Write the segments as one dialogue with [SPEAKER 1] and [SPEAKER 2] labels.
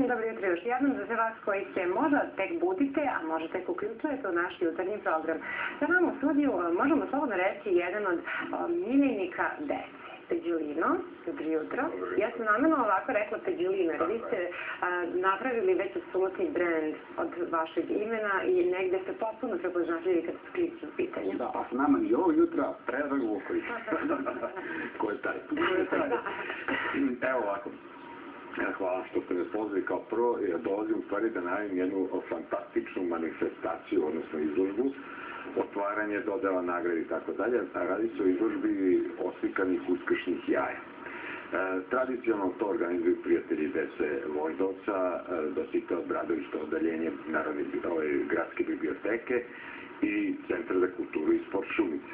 [SPEAKER 1] Dobro jutro još jednom za sve vas koji se možda tek budite, a možda tek uključujete u naš jutarnji program. Sa nama u studiju možemo slobodno reći jedan od miljenika dece. Peđulino, dobro jutro. Ja sam namjerno ovako rekla Peđulino, jer vi ste napravili već apsolutni brand od vašeg imena i negde ste potpuno prepoznatljivi kad su klici u pitanju.
[SPEAKER 2] Da, a sa nama i ovog jutra Predrag Vuković. Ko je taj? Evo ovako. Hvala što ste me pozvali kao prvo. Ja dolazim u stvari da najavim jednu fantastičnu manifestaciju, odnosno izložbu, otvaranje, dodela nagrade i tako dalje. Radi se o izložbi oslikanih uskršnjih jaja. Tradicionalno to organizuju prijatelji dece Voždovca, Dositej Obradović, to odeljenje gradske biblioteke i Centar za kulturu i sport Šumice.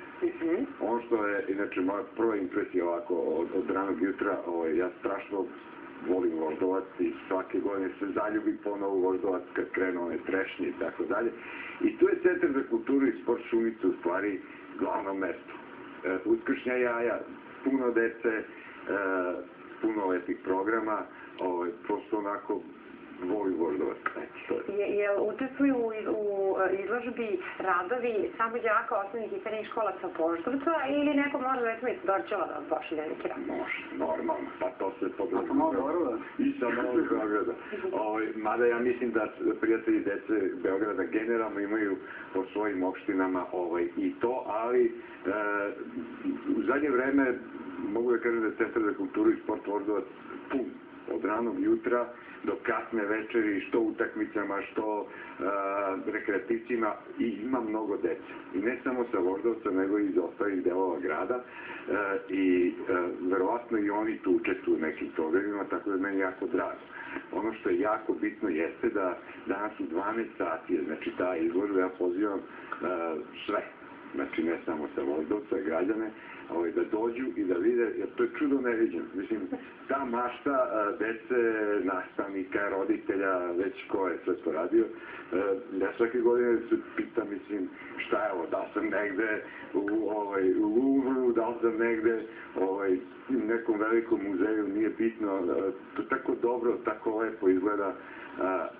[SPEAKER 2] Ono što je, inače, moja prva impresija ovako od ranog jutra, ja strašno volim Voždovac i svake godine se zaljubi ponovo Voždovac kad krenu one trešnje i tako dalje. I tu je Centar za kulturu i sport Šumice u stvari glavno mesto. Uskršnja jaja, puno dece, puno lepih programa, prosto onako volim Voždovac.
[SPEAKER 1] Jel učestvuju u izložbi radovi samo đaka osnovnih i srednjih škola sa Voždovca ili neko može recimo iz Dorćela da pošalje neki rad?
[SPEAKER 2] Može, normalno, pa to se podrazumeva. I sa Novog Beograda. Mada ja mislim da prijatelji dece Beograda generalno imaju po svojim opštinama i to, ali u zadnje vreme mogu da kažem da je Centar za kulturu i sport Voždovac pun od ranog jutra do kasne večeri, što utakmicama, što rekreativcima, i ima mnogo dece. I ne samo sa Voždovca, nego i iz ostalih delova grada. I verovatno i oni tu učestvuju u nekim programima, tako da je meni jako drago. Ono što je jako bitno jeste da danas u 12 sati, znači ta izložba, ja pozivam sve, znači ne samo sa Voždovca, građane, da dođu i da vide, jer to je čudo neviđeno. Mislim, ta mašta dece, nastavnika, roditelja, već ko je sve to radio, ja svake godine se pitam, mislim, šta je ovo, da li sam negde u Louvru, da li sam negde u nekom velikom muzeju, nije bitno, to tako dobro, tako lepo izgleda,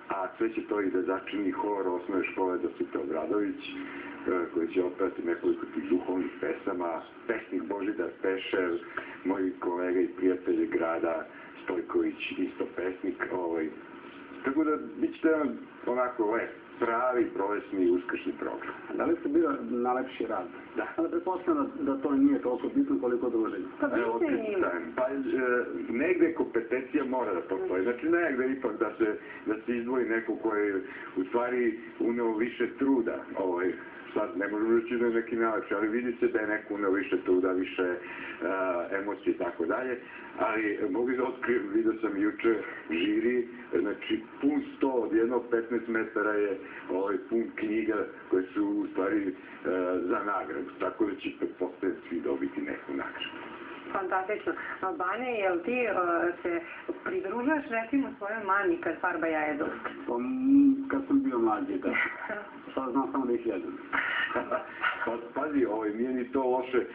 [SPEAKER 2] a sve će to i da začini hor osnove škole Dositej Obradović, koji će otpevati nekoliko tih duhovnih pesama, pesnik Božidar Pešer, moji kolega i prijatelji grada, Stojković, isto pesnik. Tako da bit ćete jedan onako lep, pravi, prolesni, uskršnji program.
[SPEAKER 3] Da li ste bio najlepši rad?
[SPEAKER 2] Da.
[SPEAKER 3] Ali pretpostavljam da to nije toliko bitno koliko druženje.
[SPEAKER 2] Evo, pa negde kompetencija mora da postoji. Znači, negde ipak da se izdvoji neko koji je u stvari uneo više truda. Sad ne možemo reći da je neki najlepši, ali vidi se da je neko uneo više truda, više emocije i tako dalje. Ali mogu da otkrijem, vidio sam juče žiri, znači pun 100 od jednog 15 metara je pun knjiga koje su u stvari za nagradu. Tako da će pretpostavljati svi dobiti neku nagradu.
[SPEAKER 1] Fantastično. Bane, jel ti se pridružuješ recimo svojoj mami kad farba jaje duske?
[SPEAKER 3] Kad sam bio mlađi, da. Sad znam samo da ih jedem.
[SPEAKER 2] Pazi, nije ni to loše.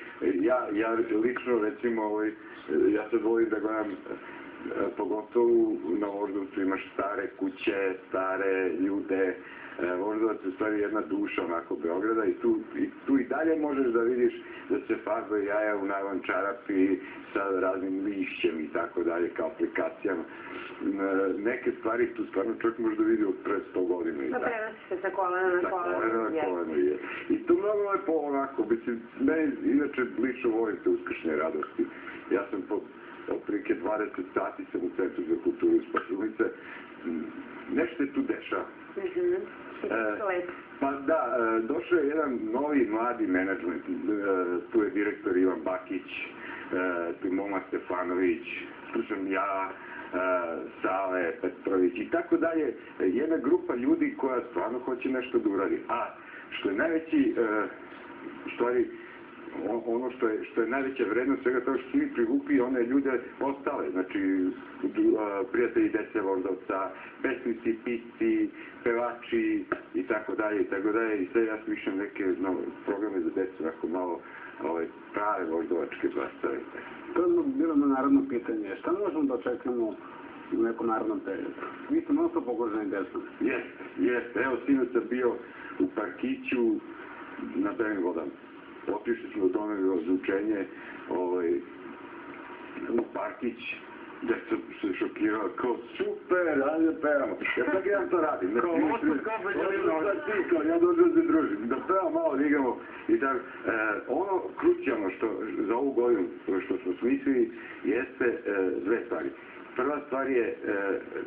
[SPEAKER 2] Ja lično, recimo, ja se volim da gledam, pogotovo na Voždovcu imaš stare kuće, stare ljude. Voždovac je u stvari jedna duša onako Beograda i tu i dalje možeš da vidiš da se farbaju jaja u najlon čarapi sa raznim lišćem i tako dalje kao aplikacijama. Neke stvari tu stvarno čovjek može da vidi od pre 100 godina.
[SPEAKER 1] Da prenosi se sa kolena na koleno.
[SPEAKER 2] Sa kolena na koleno je. I to mnogo lepo onako. Meni inače lično volim te uskršnje radosti. Ja sam otprilike 20 sati sam u Centru za kulturu i sport Šumice. Nešto je tu dešava. Pa da, došao je jedan novi mladi menadžment, tu je direktor Ivan Bakić, tu je Moma Stefanović, tu sam ja, Sale Petrović i tako dalje, jedna grupa ljudi koja stvarno hoće nešto da uradi. A što je najveći, stvari, ono što je najveća vrednost svega toga što su mi privukli one ljude ostale, znači prijatelji dece Voždovca, pesnici, pisci, pevači i tako dalje i sve ja smišljam neke programe za decu, onako malo prave voždovačke zastave.
[SPEAKER 3] To je bilo na naravno pitanje. Šta možemo da očekamo u nekom narodnom periodu. Vi ste mnogo pogođeni desno.
[SPEAKER 2] Jeste. Evo, sinoć sam bio u parkiću na Belim vodama. Otišli smo do onoga za učenje u parkić, gde sam se šokirao, kao super, ajde pevamo. Ja tako ja to radim. Ja dođem da se družim, da pevamo malo, da igramo. I tako, ono krucijalno za ovu godinu što smo smislili jeste dve stvari. Prva stvar je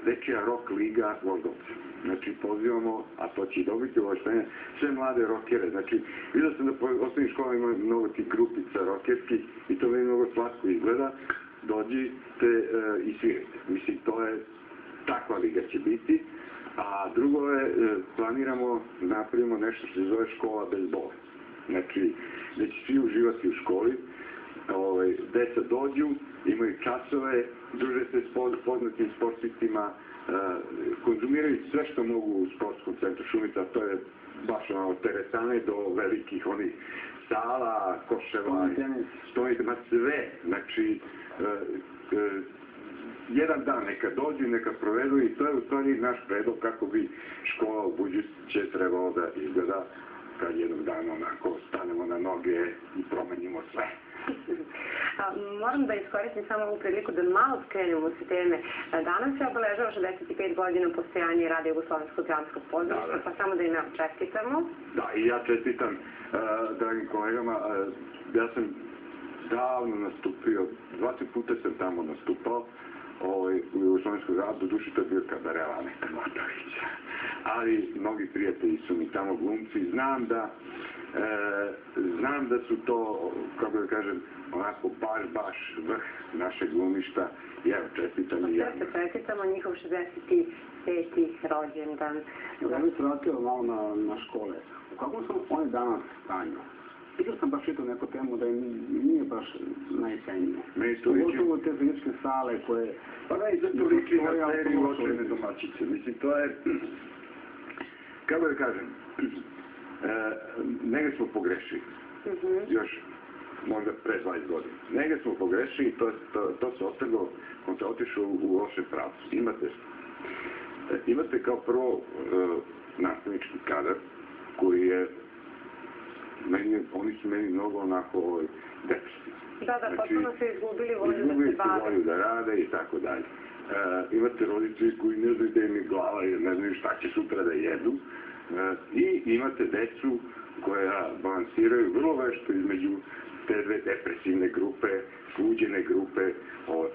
[SPEAKER 2] dečija rock liga Voždovca. Znači, pozivamo, a to će i dobiti uvaštenje, sve mlade rockere. Znači, vidio sam da po osnovnim školama ima mnogo tih grupica rockerskih i to mi mnogo slatko izgleda. Dođite i svirajte. Mislim, to je, takva liga će biti. A drugo je, planiramo da napravimo nešto što se zove škola bez bolesti. Znači, da će svi uživati u školi, deca dođu, imaju časove, druže se s poznatim sportistima, konzumiraju sve što mogu u sportskom centru Šumica, to je baš od teretane do velikih onih sala, koševa, stojima, sve. Znači, jedan dan neka dođu i neka provedu i to je u stvari naš predlog kako bi škola u buduće trebalo da izgleda kad jednog dana onako stanemo na noge i promenimo sve.
[SPEAKER 1] Moram da iskoristim samo ovu priliku da malo skrenemo se teme. Danas se obeležava 65 godina postojanja rada Jugoslovenskog dramskog pozorišta, pa samo da im čestitamo.
[SPEAKER 2] Da, i ja čestitam dragim kolegama. Ja sam davno nastupio, 20 puta sam tamo nastupao u Jugoslovenskom radu, do duše to je bio kabaret Aneta Motovića. Ali mnogi prijatelji su mi tamo glumci. Znam da su to, kako da kažem, onako baš vrh našeg glumišta. I evo, čestitam i ja.
[SPEAKER 1] Sve se čestitamo, njihov 65. rođendan.
[SPEAKER 3] Ja bih se vratio malo na škole. U kakvom su oni danas stanju? Vidio sam baš čitao neku temu da nije baš najcenije. Pogotovo te fizičke sale koje...
[SPEAKER 2] Pa da, i zato liči na seriju Očajne domaćice. Mislim, to je... Kako da kažem? Negde smo pogrešili. Još možda pre 20 godina. Negde smo pogrešili i to se otrglo, on se otišao u loše pravcu. Imate kao prvo nastavnički kadar koji je oni su meni mnogo onako depresivni.
[SPEAKER 1] Da, potpuno se izgubili volju da se bave.
[SPEAKER 2] Izgubili su volju da rade i tako dalje. Imate roditelji koji ne znaju da im je glava jer ne znaju šta će sutra da jedu. I imate decu koja balansiraju vrlo vešto između te dve depresivne grupe, sluđene grupe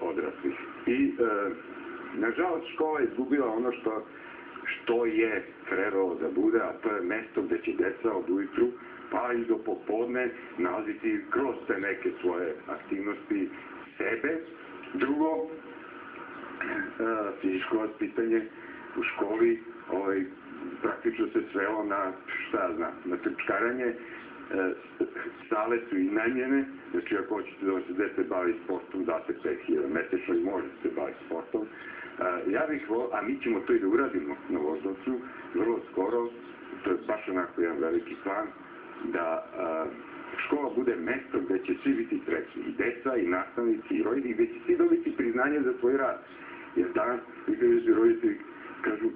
[SPEAKER 2] odraslih. I nažalost škola je izgubila ono što je trebalo da bude, a to je mesto gde će deca od ujutru pa i do popodne nalaziti kroz te neke svoje aktivnosti sebe. Drugo, fizičko vaspitanje u školi praktično se svelo na, šta ja znam, na trčkaranje. Sale su iznajmljene, znači ako hoćete da se dete bavi sportom, date 5.000 mesečno i možete se baviti sportom. Ja bih a mi ćemo to i da uradimo na Voždovcu, vrlo skoro, to je baš onako jedan veliki plan, da škola bude mesto gde će svi biti srećni, i deca, i nastavnici, i roditelji, gde će svi dobiti priznanje za svoj rad. Jer danas, gde roditelji kažu,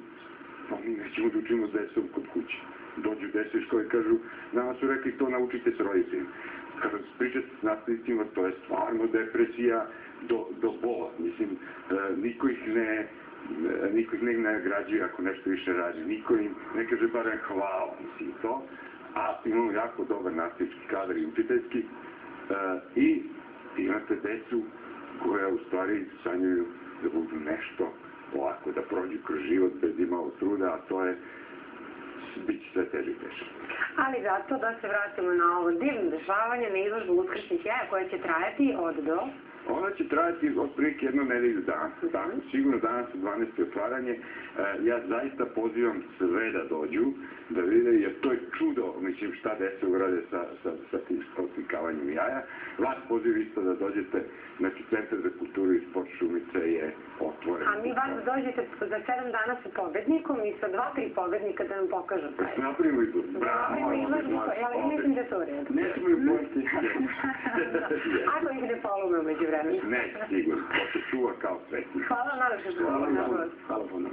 [SPEAKER 2] pa mi nećemo da učimo s decom kod kuće. Dođu deca iz škole i kažu, nama su rekli to naučite s roditeljima. Kada pričate s nastavnicima, to je stvarno depresija do bola. Mislim, niko ih ne nagrađuje ako nešto više radi. Niko im ne kaže barem hvala, mislim to. A imamo jako dobar nastavnički kadar i učiteljski. I imate decu koja u stvari sanjaju da budu nešto ovako, da prođu kroz život bez imalo truda, a to je bit će sve teže i teže.
[SPEAKER 1] Ali zato da se vratimo na ovo divno dešavanje na izložbu Uskršnjih jaja koja će trajati od do...
[SPEAKER 2] Ona će trajati otprilike jednu nedelju dana. Tako, sigurno danas je 12. otvaranje. Ja zaista pozivam sve da dođu, da vide, jer to je čudo, mislim, šta deca urade sa tim oslikavanjem jaja. Vas pozivam isto da dođete, znači Centar za kulturu i sport Šumice je otvoren.
[SPEAKER 1] A mi vas dođete za 7 dana sa pobednikom i sa 2-3 pobednika da nam pokažu taj.
[SPEAKER 2] Napravimo izložbu.
[SPEAKER 1] Napravimo izložbu, ja mislim da to u redu.
[SPEAKER 2] Nećemo ju pojesti.
[SPEAKER 1] Ako ih ne polume umeđu vremena.
[SPEAKER 2] Ne, sigurno. To se čuva čuva kao svetnik.
[SPEAKER 1] Hvala najviše za
[SPEAKER 3] Hvala puno.